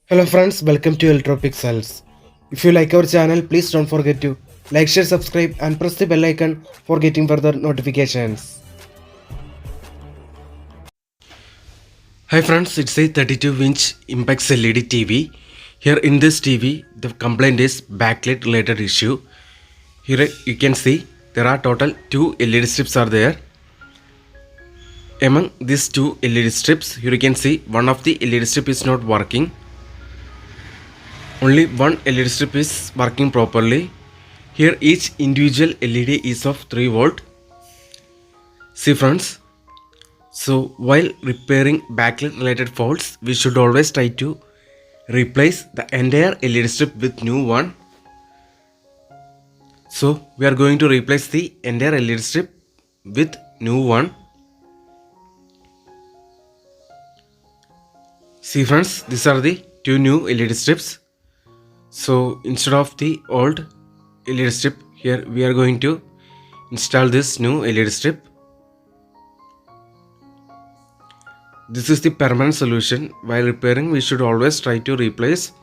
Hello friends, welcome to Electropixels. If you like our channel, please don't forget to like, share, subscribe and press the bell icon for getting further notifications. Hi friends, it's a 32-inch Impex LED TV. Here in this TV, the complaint is backlight related issue. Here you can see there are total 2 LED strips are there. Among these 2 LED strips, here you can see one of the LED strip is not working. Only one LED strip is working properly. Here each individual LED is of 3 volt. See friends, so while repairing backlight related faults, we should always try to replace the entire LED strip with new one. So we are going to replace the entire LED strip with new one. See friends, these are the 2 new LED strips. So instead of the old LED strip, here we are going to install this new LED strip. This is the permanent solution. While repairing, we should always try to replace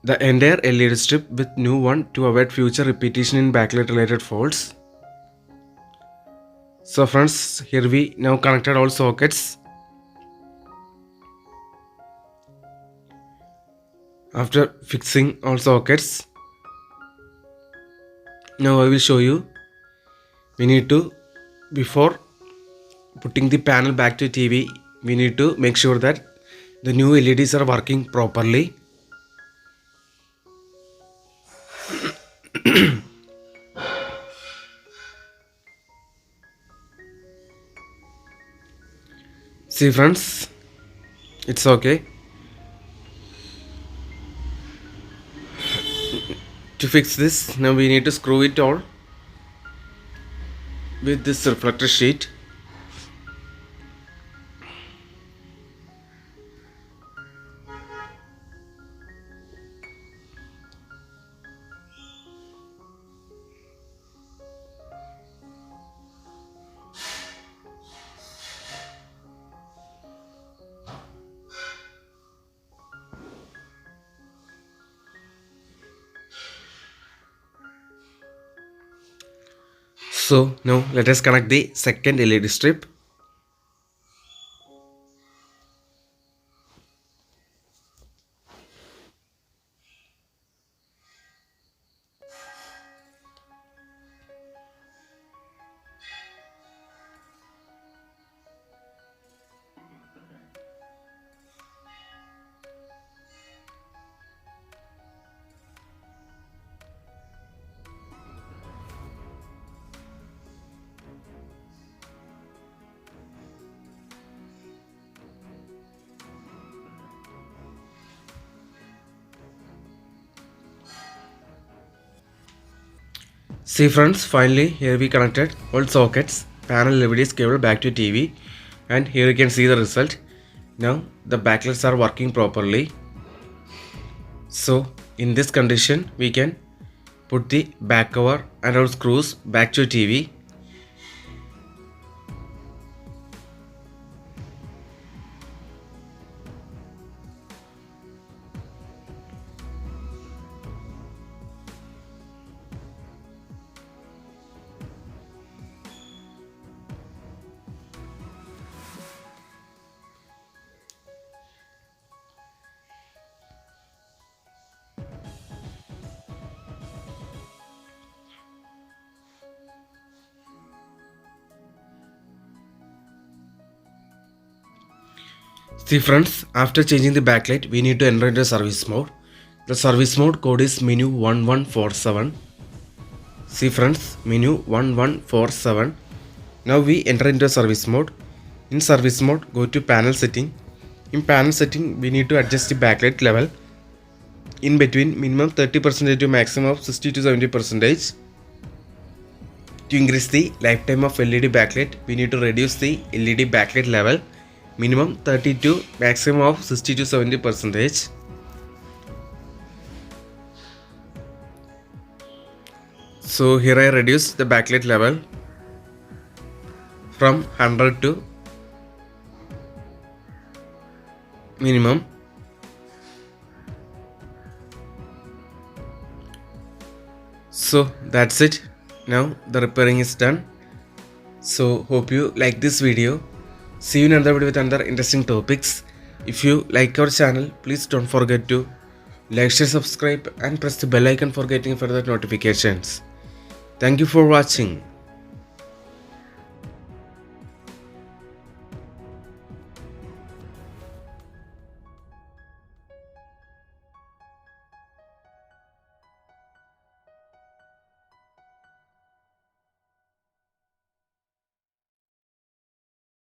the entire LED strip with new one to avoid future repetition in backlight related faults. So friends, here we now connected all sockets. After fixing all sockets, now I will show you. We need to, before putting the panel back to TV, we need to make sure that the new LEDs are working properly. See friends, it's okay. To fix this, now we need to screw it all with this reflector sheet. So now let us connect the second LED strip. See friends, finally here we connected all sockets, panel, LEDs, cable back to TV, and here you can see the result. Now the backlights are working properly. So in this condition we can put the back cover and our screws back to TV. See friends, after changing the backlight, we need to enter into service mode. The service mode code is menu 1147. See friends, menu 1147. Now we enter into service mode. In service mode, go to panel setting. In panel setting, we need to adjust the backlight level in between minimum 30% to maximum of 60 to 70%. To increase the lifetime of LED backlight, we need to reduce the LED backlight level minimum 30 to maximum of 60 to 70%. So here I reduce the backlight level from 100 to minimum. So that's it. Now the repairing is done. So hope you like this video. See you in another video with another interesting topics. If you like our channel, please don't forget to like, share, subscribe and press the bell icon for getting further notifications. Thank you for watching.